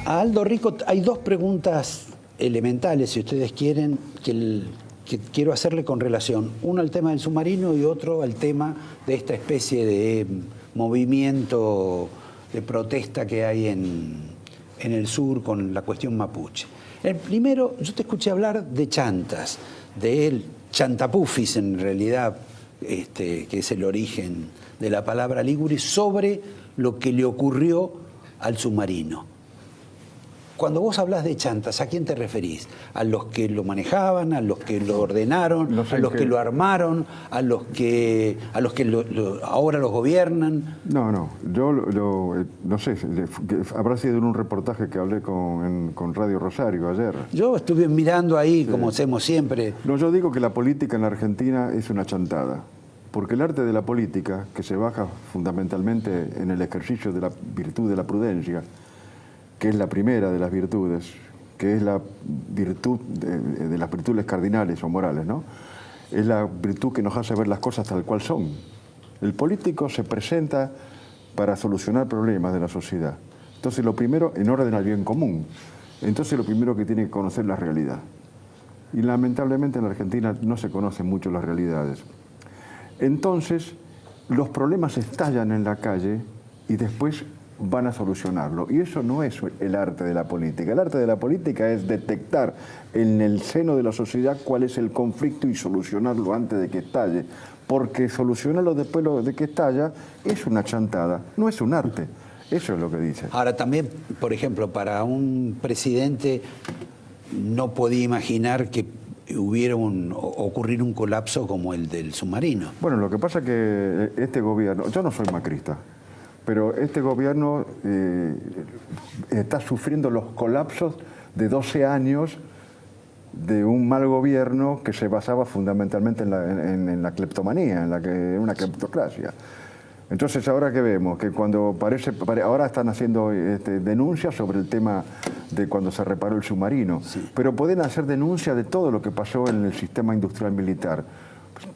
A Aldo Rico hay dos preguntas elementales, si ustedes quieren, que quiero hacerle con relación. Uno al tema del submarino y otro al tema de esta especie de movimiento de protesta que hay en el sur con la cuestión mapuche. El primero, yo te escuché hablar de chantas, de chantapufis en realidad, que es el origen de la palabra liguri, sobre lo que le ocurrió al submarino. Cuando vos hablas de chantas, ¿a quién te referís? ¿A los que lo manejaban, a los que lo ordenaron, a los que lo armaron, a los que ahora los gobiernan? No, yo no sé, habrá sido en un reportaje que hablé con Radio Rosario ayer. Yo estuve mirando ahí, como hacemos siempre. No, yo digo que la política en la Argentina es una chantada, porque el arte de la política, que se basa fundamentalmente en el ejercicio de la virtud de la prudencia, que es la primera de las virtudes, que es la virtud de las virtudes cardinales o morales, ¿no? Es la virtud que nos hace ver las cosas tal cual son. El político se presenta para solucionar problemas de la sociedad. Entonces, lo primero, en orden al bien común. Entonces, lo primero que tiene que conocer es la realidad. Y lamentablemente en la Argentina no se conocen mucho las realidades. Entonces, los problemas estallan en la calle y después van a solucionarlo. Y eso no es el arte de la política. El arte de la política es detectar en el seno de la sociedad cuál es el conflicto y solucionarlo antes de que estalle. Porque solucionarlo después de que estalla es una chantada, no es un arte. Eso es lo que dice. Ahora también, por ejemplo, para un presidente no podía imaginar que ocurrir un colapso como el del submarino. Bueno, lo que pasa es que este gobierno, yo no soy macrista, pero este gobierno está sufriendo los colapsos de 12 años de un mal gobierno que se basaba fundamentalmente en la cleptomanía, en una cleptocracia. Entonces, ahora que vemos que cuando ahora están haciendo denuncias sobre el tema de cuando se reparó el submarino, sí, pero pueden hacer denuncias de todo lo que pasó en el sistema industrial militar,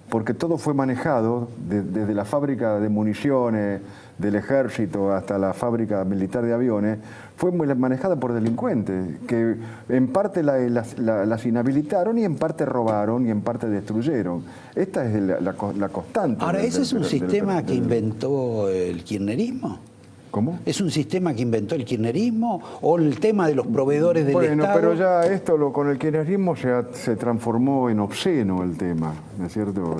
porque todo fue manejado desde la fábrica de municiones del ejército hasta la fábrica militar de aviones, fue manejada por delincuentes que en parte las inhabilitaron y en parte robaron y en parte destruyeron. Esta es la constante. Ahora, ¿ese es un sistema que inventó el kirchnerismo? ¿Cómo? ¿Es un sistema que inventó el kirchnerismo o el tema de los proveedores del Estado? Bueno, pero ya esto con el kirchnerismo se transformó en obsceno el tema, ¿no es cierto?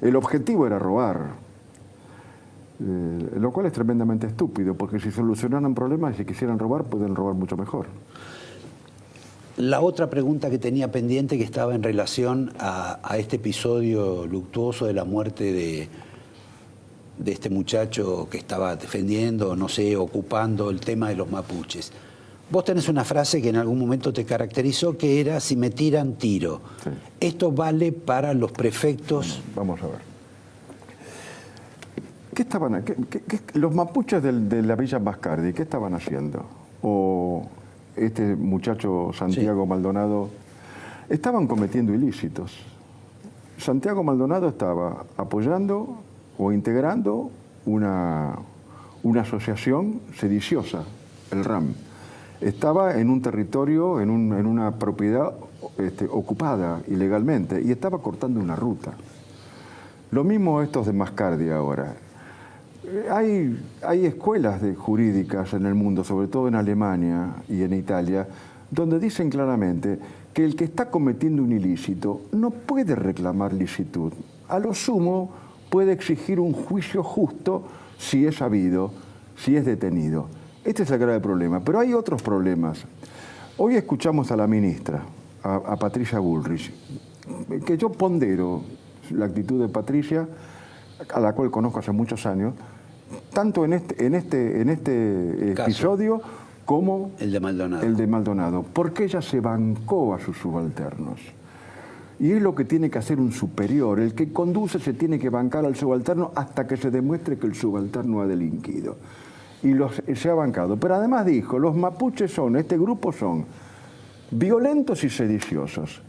El objetivo era robar. Lo cual es tremendamente estúpido, porque si solucionaran problemas y si quisieran robar, pueden robar mucho mejor. La otra pregunta que tenía pendiente, que estaba en relación a este episodio luctuoso de la muerte de este muchacho que estaba defendiendo, no sé, ocupando el tema de los mapuches. Vos tenés una frase que en algún momento te caracterizó, que era: si me tiran, tiro. Sí. ¿Esto vale para los prefectos? Vamos a ver. Los mapuches de la Villa Mascardi, ¿qué estaban haciendo? O este muchacho Santiago, sí, Maldonado, estaban cometiendo ilícitos. Santiago Maldonado estaba apoyando o integrando una asociación sediciosa, el RAM. Estaba en un territorio, en una propiedad ocupada ilegalmente, y estaba cortando una ruta. Lo mismo estos de Mascardi ahora. Hay escuelas jurídicas en el mundo, sobre todo en Alemania y en Italia, donde dicen claramente que el que está cometiendo un ilícito no puede reclamar licitud. A lo sumo puede exigir un juicio justo si es habido, si es detenido. Este es el grave problema, pero hay otros problemas. Hoy escuchamos a la ministra, a Patricia Bullrich, que yo pondero la actitud de Patricia, a la cual conozco hace muchos años, tanto en este episodio como el de Maldonado, porque ella se bancó a sus subalternos. Y es lo que tiene que hacer un superior. El que conduce se tiene que bancar al subalterno hasta que se demuestre que el subalterno ha delinquido. Y se ha bancado. Pero además dijo, los mapuches este grupo son violentos y sediciosos.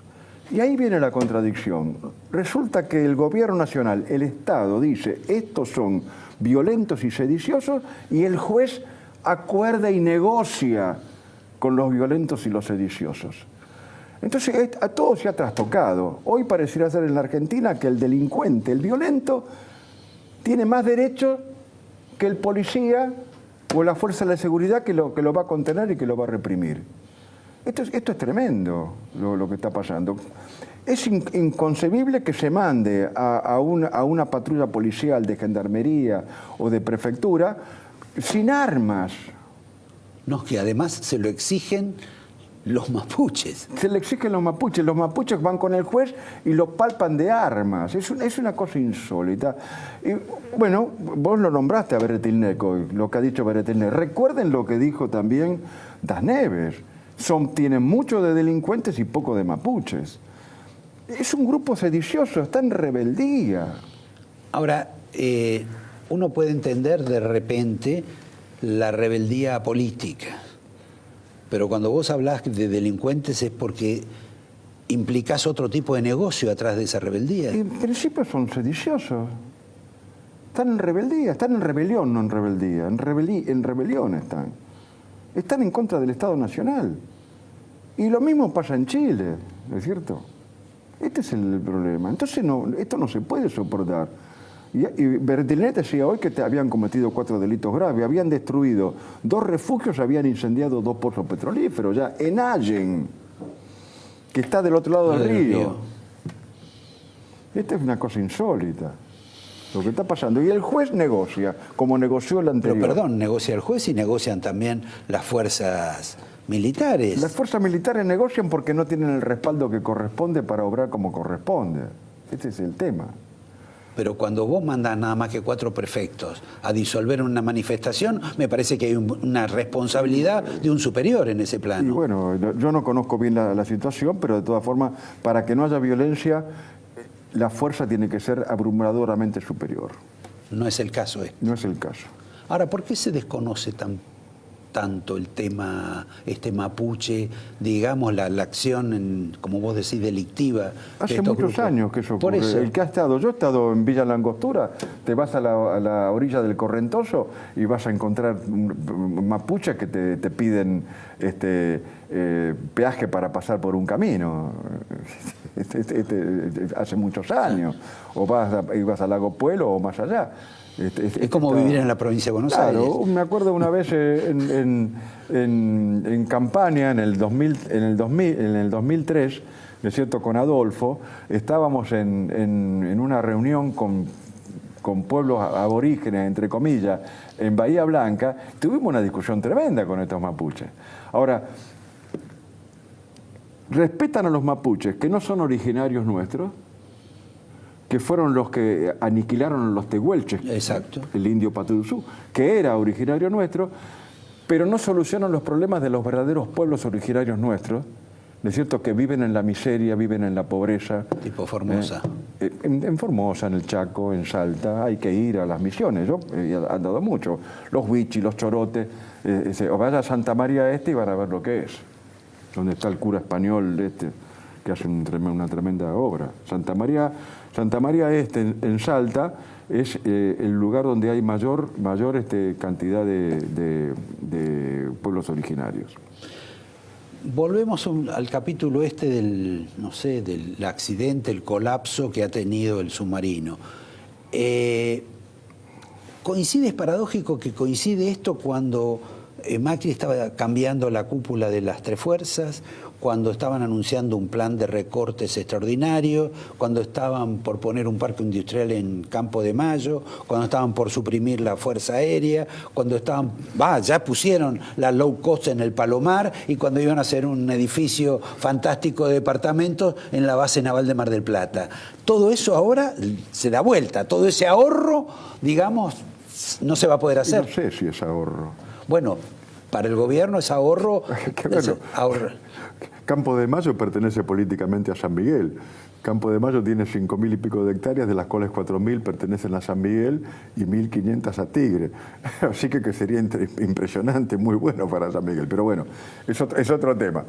Y ahí viene la contradicción. Resulta que el gobierno nacional, el Estado, dice, estos son violentos y sediciosos, y el juez acuerda y negocia con los violentos y los sediciosos. Entonces a todo se ha trastocado. Hoy pareciera ser en la Argentina que el delincuente, el violento, tiene más derechos que el policía o la fuerza de seguridad que lo va a contener y que lo va a reprimir. Esto es tremendo lo que está pasando. Es inconcebible que se mande a una patrulla policial de gendarmería o de prefectura sin armas. No, que además se lo exigen los mapuches. Se le exigen los mapuches van con el juez y lo palpan de armas. Es una cosa insólita. Y, bueno, vos lo nombraste a Beretilneco, lo que ha dicho Beretilneco. Recuerden lo que dijo también Das Neves. Tienen mucho de delincuentes y poco de mapuches. Es un grupo sedicioso, está en rebeldía. Ahora, uno puede entender de repente la rebeldía política, pero cuando vos hablás de delincuentes es porque implicás otro tipo de negocio atrás de esa rebeldía. En principio son sediciosos. Están en rebeldía, están en rebelión, no en rebeldía. En rebelión están. Están en contra del Estado Nacional. Y lo mismo pasa en Chile, ¿no es cierto? Este es el problema. Entonces esto no se puede soportar. Y Bertinet decía hoy que habían cometido 4 delitos graves. Habían destruido 2 refugios, habían incendiado 2 pozos petrolíferos, ya en Allen, que está del otro lado del río. Esta es una cosa insólita, lo que está pasando. Y el juez negocia, como negoció el anterior. Pero perdón, negocia el juez y negocian también las fuerzas militares. Las fuerzas militares negocian porque no tienen el respaldo que corresponde para obrar como corresponde. Este es el tema. Pero cuando vos mandás nada más que 4 prefectos a disolver una manifestación, me parece que hay una responsabilidad de un superior en ese plano. Y bueno, yo no conozco bien la situación, pero de todas formas, para que no haya violencia, la fuerza tiene que ser abrumadoramente superior. No es el caso este. No es el caso. Ahora, ¿por qué se desconoce tanto el tema mapuche, digamos, la acción, como vos decís, delictiva? Hace muchos años que eso ocurre. El que ha estado, yo he estado en Villa Langostura, te vas a la orilla del Correntoso y vas a encontrar mapuches que te piden peaje para pasar por un camino. Hace muchos años. O ibas a Lago Puelo o más allá. Es como vivir en la provincia de Buenos Aires. Claro, me acuerdo una vez en campaña, en el 2003, ¿no es cierto?, con Adolfo, estábamos en una reunión con pueblos aborígenes, entre comillas, en Bahía Blanca. Tuvimos una discusión tremenda con estos mapuches. Ahora, respetan a los mapuches, que no son originarios nuestros, que fueron los que aniquilaron a los tehuelches. Exacto. El indio Patuzú, que era originario nuestro, pero no solucionan los problemas de los verdaderos pueblos originarios nuestros, ¿no es cierto?, que viven en la miseria, viven en la pobreza. Tipo Formosa. En Formosa, en el Chaco, en Salta, hay que ir a las misiones. Yo he andado mucho. Los huichis, los chorotes, o vaya a Santa María Este y van a ver lo que es, donde está el cura español que hace una tremenda obra. Santa María Este, en Salta, es el lugar donde hay mayor cantidad de pueblos originarios. Volvemos al capítulo del accidente, el colapso que ha tenido el submarino. Es paradójico que coincide esto cuando Macri estaba cambiando la cúpula de las 3 fuerzas, cuando estaban anunciando un plan de recortes extraordinario, cuando estaban por poner un parque industrial en Campo de Mayo, cuando estaban por suprimir la Fuerza Aérea, cuando ya pusieron la low cost en el Palomar y cuando iban a hacer un edificio fantástico de departamentos en la base naval de Mar del Plata. Todo eso ahora se da vuelta, todo ese ahorro, digamos, no se va a poder hacer. No sé si es ahorro. Bueno, para el gobierno es ahorro. Campo de Mayo pertenece políticamente a San Miguel. Campo de Mayo tiene 5.000 y pico de hectáreas, de las cuales 4.000 pertenecen a San Miguel y 1.500 a Tigre. Así que sería impresionante, muy bueno para San Miguel. Pero bueno, es otro tema.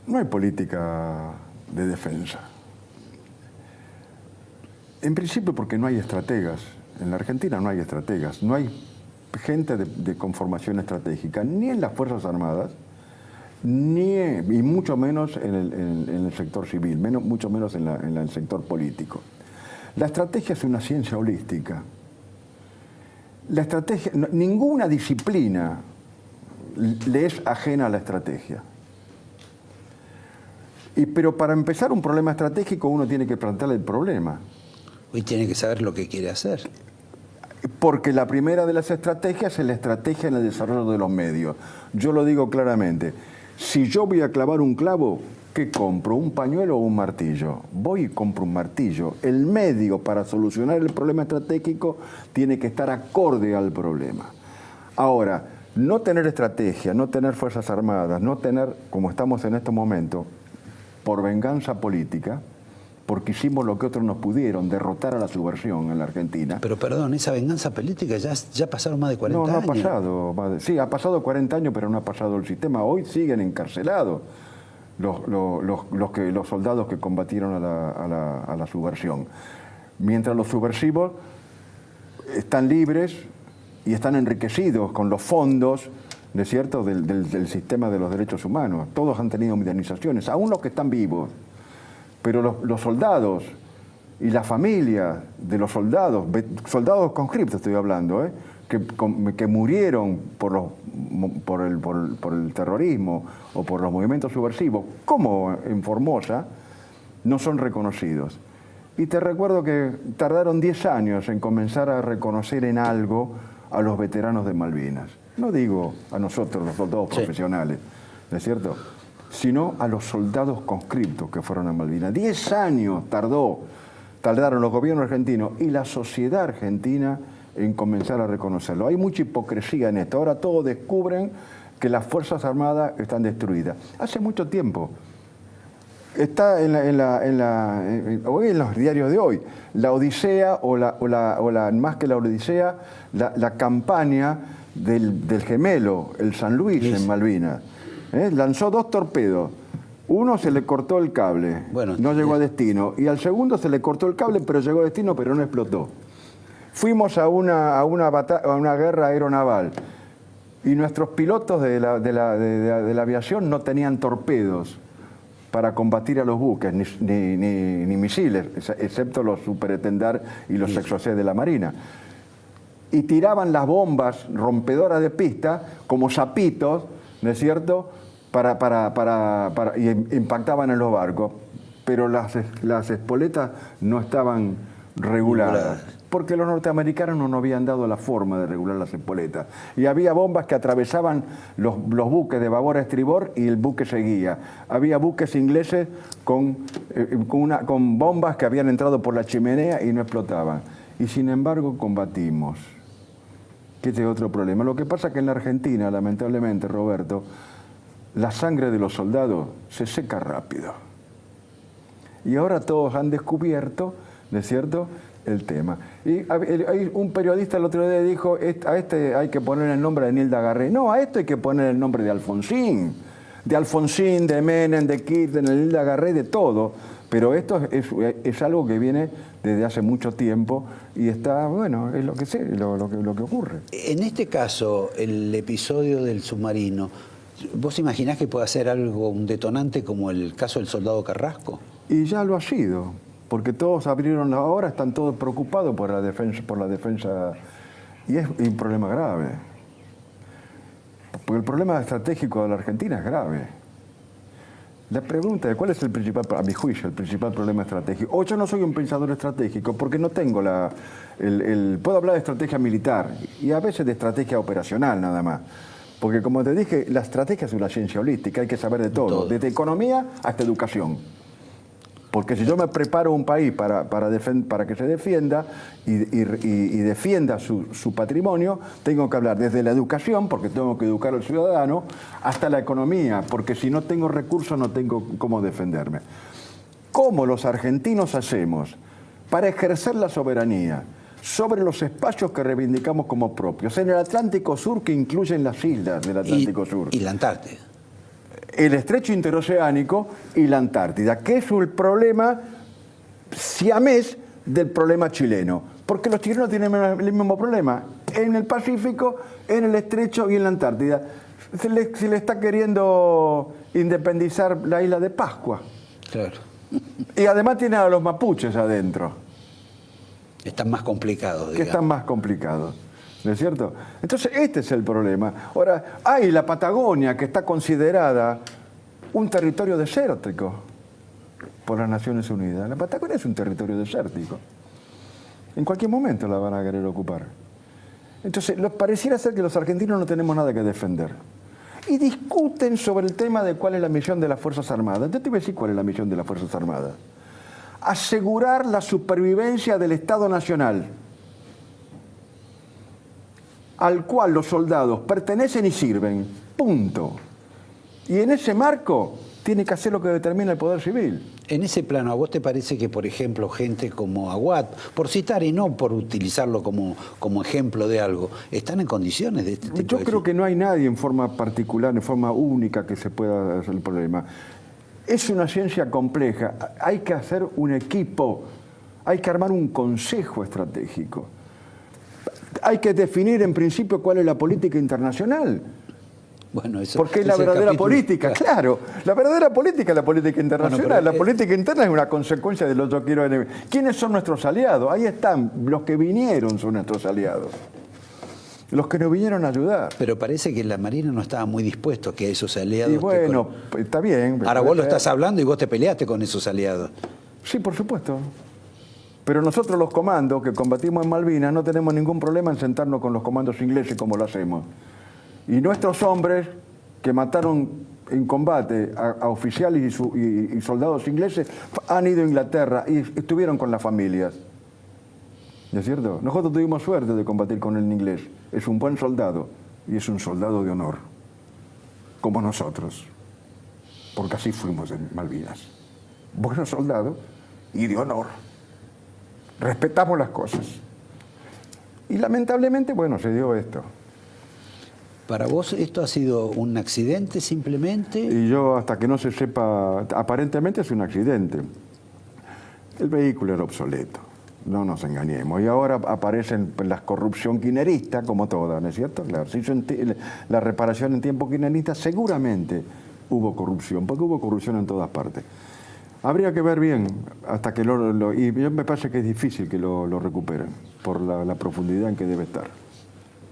No hay política de defensa. En principio porque no hay estrategas. En la Argentina no hay estrategas. No hay gente de conformación estratégica, ni en las Fuerzas Armadas, y mucho menos en el sector civil, mucho menos en el sector político. La estrategia es una ciencia holística. La estrategia, ninguna disciplina le es ajena a la estrategia. Pero para empezar un problema estratégico uno tiene que plantear el problema. Y tiene que saber lo que quiere hacer. Porque la primera de las estrategias es la estrategia en el desarrollo de los medios. Yo lo digo claramente. Si yo voy a clavar un clavo, ¿qué compro? ¿Un pañuelo o un martillo? Voy y compro un martillo. El medio para solucionar el problema estratégico tiene que estar acorde al problema. Ahora, no tener estrategia, no tener fuerzas armadas, no tener, como estamos en estos momentos, por venganza política, porque hicimos lo que otros nos pudieron, derrotar a la subversión en la Argentina. Pero perdón, esa venganza política ya pasaron más de 40 años. No, no ha pasado. Sí, ha pasado 40 años, pero no ha pasado el sistema. Hoy siguen encarcelados los soldados que combatieron a la subversión. Mientras los subversivos están libres y están enriquecidos con los fondos, ¿no es cierto?, del sistema de los derechos humanos. Todos han tenido modernizaciones, aún los que están vivos. Pero los soldados y la familia de los soldados conscriptos estoy hablando, que murieron por el terrorismo o por los movimientos subversivos, como en Formosa, no son reconocidos. Y te recuerdo que tardaron 10 años en comenzar a reconocer en algo a los veteranos de Malvinas. No digo a nosotros, los soldados profesionales, ¿no es cierto?, sino a los soldados conscriptos que fueron a Malvinas. 10 años tardaron los gobiernos argentinos y la sociedad argentina en comenzar a reconocerlo. Hay mucha hipocresía en esto. Ahora todos descubren que las Fuerzas Armadas están destruidas. Hace mucho tiempo. Está hoy en los diarios de hoy, la Odisea más que la Odisea, la campaña del gemelo, el San Luis en Malvinas. Lanzó 2 torpedos. Uno se le cortó el cable, no llegó a destino. Y al segundo se le cortó el cable, pero llegó a destino, pero no explotó. Fuimos a una guerra aeronaval y nuestros pilotos de la aviación no tenían torpedos para combatir a los buques, ni misiles, excepto los Superetendard y los Exocet de la Marina. Y tiraban las bombas rompedoras de pista como sapitos, ¿no es cierto?, y impactaban en los barcos, pero las espoletas no estaban reguladas, porque los norteamericanos no nos habían dado la forma de regular las espoletas. Y había bombas que atravesaban los buques de babor a estribor y el buque seguía. Había buques ingleses con bombas que habían entrado por la chimenea y no explotaban. Y sin embargo combatimos. Que este es otro problema. Lo que pasa es que en la Argentina, lamentablemente, Roberto, la sangre de los soldados se seca rápido. Y ahora todos han descubierto, ¿no es cierto?, el tema. Y hay un periodista el otro día dijo, a este hay que poner el nombre de Nilda Garré. No, a esto hay que poner el nombre de Alfonsín. De Alfonsín, de Menem, de Kirchner, de Nilda Garré, de todo. Pero esto es algo que viene desde hace mucho tiempo y está, bueno, es lo que sé, lo que ocurre. En este caso, el episodio del submarino, ¿vos imaginás que pueda ser algo, un detonante como el caso del soldado Carrasco? Y ya lo ha sido, porque todos abrieron ahora, están todos preocupados por la defensa, y es un problema grave. Porque el problema estratégico de la Argentina es grave. La pregunta es, ¿cuál es el principal, a mi juicio, el principal problema estratégico? Yo no soy un pensador estratégico porque no tengo puedo hablar de estrategia militar y a veces de estrategia operacional nada más. Porque como te dije, la estrategia es una ciencia holística, hay que saber de todo. Desde economía hasta educación. Porque si yo me preparo un país para que se defienda y defienda su patrimonio, tengo que hablar desde la educación, porque tengo que educar al ciudadano, hasta la economía, porque si no tengo recursos no tengo cómo defenderme. ¿Cómo los argentinos hacemos para ejercer la soberanía sobre los espacios que reivindicamos como propios? En el Atlántico Sur, que incluyen las islas del Atlántico Sur. Y la Antártida. El estrecho interoceánico y la Antártida, que es el problema siamés del problema chileno. Porque los chilenos tienen el mismo problema. en el Pacífico, en el Estrecho y en la Antártida. Se le está queriendo independizar la isla de Pascua. Claro. Y además tiene a los mapuches adentro. Están más complicados, Que digamos. están más complicados. ¿No es cierto? Entonces, este es el problema. Ahora, hay la Patagonia, que está considerada un territorio desértico por las Naciones Unidas. La Patagonia es un territorio desértico. En cualquier momento la van a querer ocupar. Entonces, pareciera ser que los argentinos no tenemos nada que defender. Y discuten sobre el tema de cuál es la misión de las Fuerzas Armadas. Yo te voy a decir cuál es la misión de las Fuerzas Armadas. Asegurar la supervivencia del Estado Nacional, al cual los soldados pertenecen y sirven. Punto. Y en ese marco tiene que hacer lo que determina el poder civil. En ese plano, ¿a vos te parece que, por ejemplo, gente como Aguad, por citar y no por utilizarlo como ejemplo de algo, están en condiciones de este tipo Yo de creo que no hay nadie en forma particular, en forma única que se pueda hacer el problema. Es una ciencia compleja, hay que hacer un equipo, hay que armar un consejo estratégico. Hay que definir en principio cuál es la política internacional. Bueno, eso, Porque es la verdadera política, claro. La verdadera política es la política internacional. Bueno, la política interna es una consecuencia de lo que yo quiero. ¿Quiénes son nuestros aliados? Ahí están. Los que vinieron son nuestros aliados. Los que nos vinieron a ayudar. Pero parece que la Marina no estaba muy dispuesto a que esos aliados... Y bueno, está bien. Ahora vos lo estás hablando y vos te peleaste con esos aliados. Sí, por supuesto. Pero nosotros los comandos que combatimos en Malvinas no tenemos ningún problema en sentarnos con los comandos ingleses como lo hacemos. Y nuestros hombres que mataron en combate a oficiales y soldados ingleses han ido a Inglaterra y estuvieron con las familias. ¿No es cierto? Nosotros tuvimos suerte de combatir con el inglés. Es un buen soldado y es un soldado de honor, como nosotros, porque así fuimos en Malvinas. Buenos soldados y de honor. Respetamos las cosas. Y lamentablemente, bueno, se dio esto. ¿Para vos esto ha sido un accidente simplemente? Y yo, hasta que no se sepa, aparentemente es un accidente. El vehículo era obsoleto, no nos engañemos. Y ahora aparecen las corrupción kirchnerista, como todas, ¿no es cierto? Claro, se hizo la reparación en tiempo kirchnerista, seguramente hubo corrupción, porque hubo corrupción en todas partes. Habría que ver bien, hasta que y me parece que es difícil que lo recuperen, por la profundidad en que debe estar.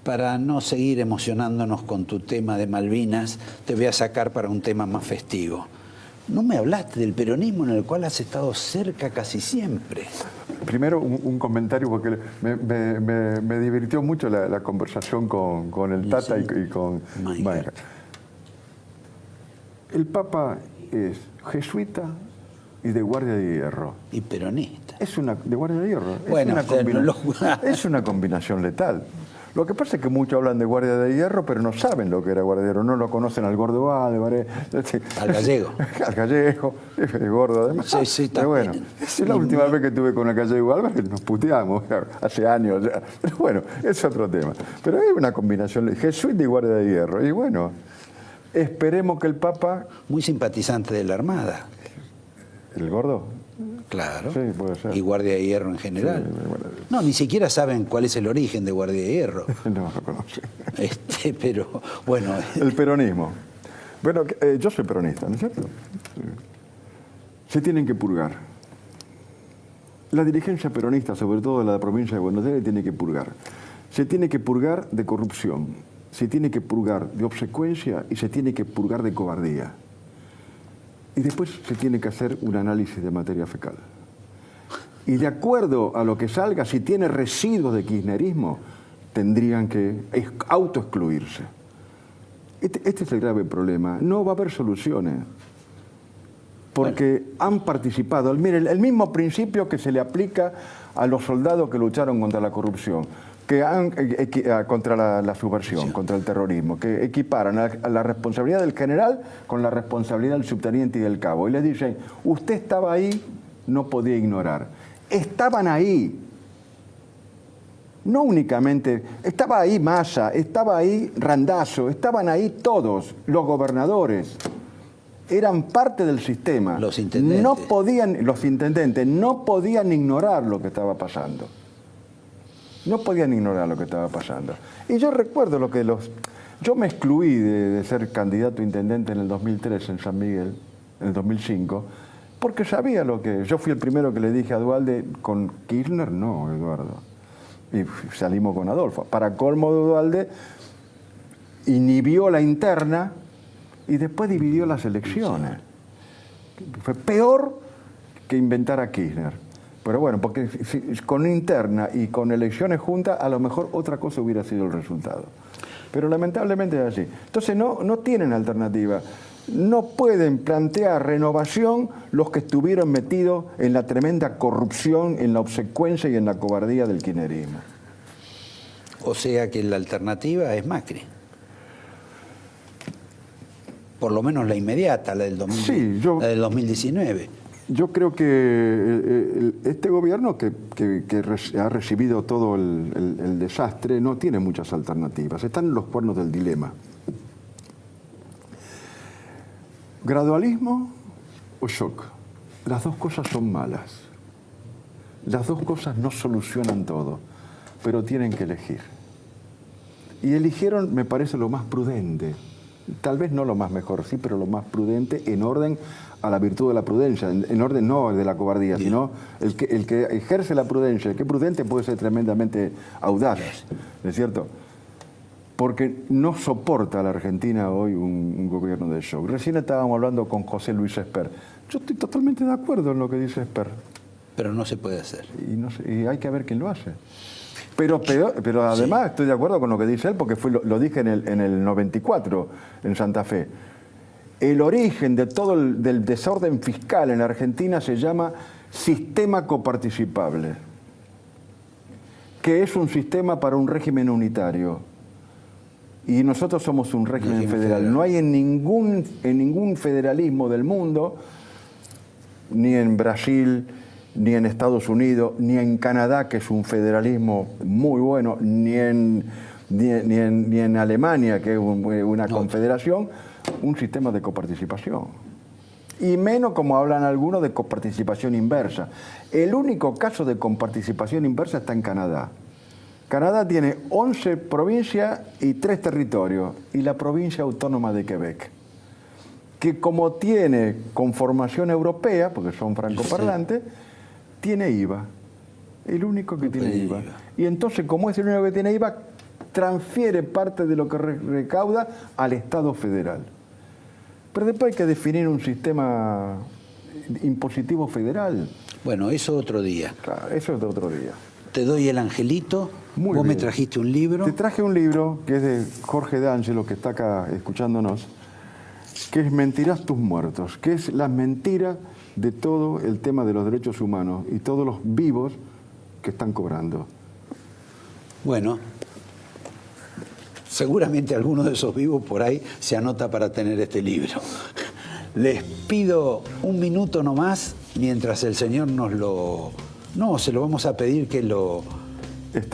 Para no seguir emocionándonos con tu tema de Malvinas, te voy a sacar para un tema más festivo. No me hablaste del peronismo en el cual has estado cerca casi siempre. Primero, un comentario, porque me divirtió mucho la conversación con el Tata sí. y con Mayer. El Papa es jesuita y de Guardia de Hierro. Y peronista. De Guardia de Hierro. Bueno, Es una combinación letal. Lo que pasa es que muchos hablan de Guardia de Hierro, pero no saben lo que era Guardia de Hierro. No lo conocen al Gordo Álvarez. Al Gallego. Al Gallego, el Gordo además. Sí, sí, pero bueno, es la última vez que estuve con el Gallego Álvarez, nos puteamos, hace años ya. Pero bueno, es otro tema. Pero hay una combinación, jesuita y Guardia de Hierro. Y bueno, esperemos que el Papa... Muy simpatizante de la Armada. ¿El Gordo? Claro. Sí, puede ser. Y Guardia de Hierro en general. Sí, bueno. No, ni siquiera saben cuál es el origen de Guardia de Hierro. No lo conocen. Pero, bueno. El peronismo. Bueno, yo soy peronista, ¿no es cierto? Se tienen que purgar. La dirigencia peronista, sobre todo la de la provincia de Buenos Aires, tiene que purgar. Se tiene que purgar de corrupción, se tiene que purgar de obsecuencia y se tiene que purgar de cobardía. Y después se tiene que hacer un análisis de materia fecal. Y de acuerdo a lo que salga, si tiene residuos de kirchnerismo, tendrían que autoexcluirse. Este es el grave problema. No va a haber soluciones. Porque han participado. Miren, el mismo principio que se le aplica a los soldados que lucharon contra la corrupción, contra la subversión, sí, contra el terrorismo, que equiparan a la responsabilidad del general con la responsabilidad del subteniente y del cabo. Y les dicen, usted estaba ahí, no podía ignorar. Estaban ahí. No únicamente, estaba ahí Massa, estaba ahí Randazzo, estaban ahí todos, los gobernadores. Eran parte del sistema. Los intendentes. Los intendentes no podían ignorar lo que estaba pasando. No podían ignorar lo que estaba pasando. Y yo recuerdo lo que yo me excluí de ser candidato a intendente en el 2003 en San Miguel, en el 2005, porque sabía lo que... Yo fui el primero que le dije a Duhalde, con Kirchner no, Eduardo. Y salimos con Adolfo. Para colmo de Duhalde, inhibió la interna y después dividió las elecciones. Fue peor que inventar a Kirchner. Pero bueno, porque con interna y con elecciones juntas, a lo mejor otra cosa hubiera sido el resultado. Pero lamentablemente es así. Entonces no tienen alternativa. No pueden plantear renovación los que estuvieron metidos en la tremenda corrupción, en la obsecuencia y en la cobardía del kirchnerismo. O sea que la alternativa es Macri. Por lo menos la inmediata, la del 2019. Yo creo que este gobierno que ha recibido todo el desastre no tiene muchas alternativas. Están en los cuernos del dilema. ¿Gradualismo o shock? Las dos cosas son malas. Las dos cosas no solucionan todo, pero tienen que elegir. Y eligieron, me parece, lo más prudente. Tal vez no lo más mejor, sí, pero lo más prudente en orden a la virtud de la prudencia, en orden no de la cobardía, bien, sino el que ejerce la prudencia, el que es prudente puede ser tremendamente audaz, ¿no es cierto? Porque no soporta a la Argentina hoy un gobierno de shock. Recién estábamos hablando con José Luis Esper. Yo estoy totalmente de acuerdo en lo que dice Esper. Pero no se puede hacer. Y hay que ver quién lo hace. Pero además estoy de acuerdo con lo que dice él, porque lo dije en el 94, en Santa Fe. El origen de todo del desorden fiscal en la Argentina se llama sistema coparticipable, que es un sistema para un régimen unitario. Y nosotros somos un régimen federal. No hay en ningún federalismo del mundo, ni en Brasil, ni en Estados Unidos, ni en Canadá, que es un federalismo muy bueno, ni en Alemania, que es una confederación, un sistema de coparticipación. Y menos, como hablan algunos, de coparticipación inversa. El único caso de coparticipación inversa está en Canadá. Canadá tiene 11 provincias y 3 territorios, y la provincia autónoma de Quebec, que como tiene conformación europea, porque son francoparlantes, tiene IVA, el único que tiene IVA. Y entonces, como es el único que tiene IVA, transfiere parte de lo que recauda al Estado federal. Pero después hay que definir un sistema impositivo federal. Bueno, eso otro día. Claro, eso es de otro día. Te doy el angelito. Muy Vos bien. me trajiste un libro. Te traje un libro que es de Jorge D'Angelo, que está acá escuchándonos, que es Mentirás tus muertos, que es las mentiras de todo el tema de los derechos humanos y todos los vivos que están cobrando. Bueno, seguramente alguno de esos vivos por ahí se anota para tener este libro. Les pido un minuto nomás mientras el señor nos lo... No, se lo vamos a pedir que lo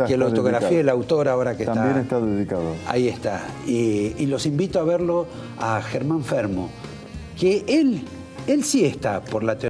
autografíe el autor ahora que también está dedicado. Ahí está. Y los invito a verlo a Germán Fermo, que él sí está por la teoría.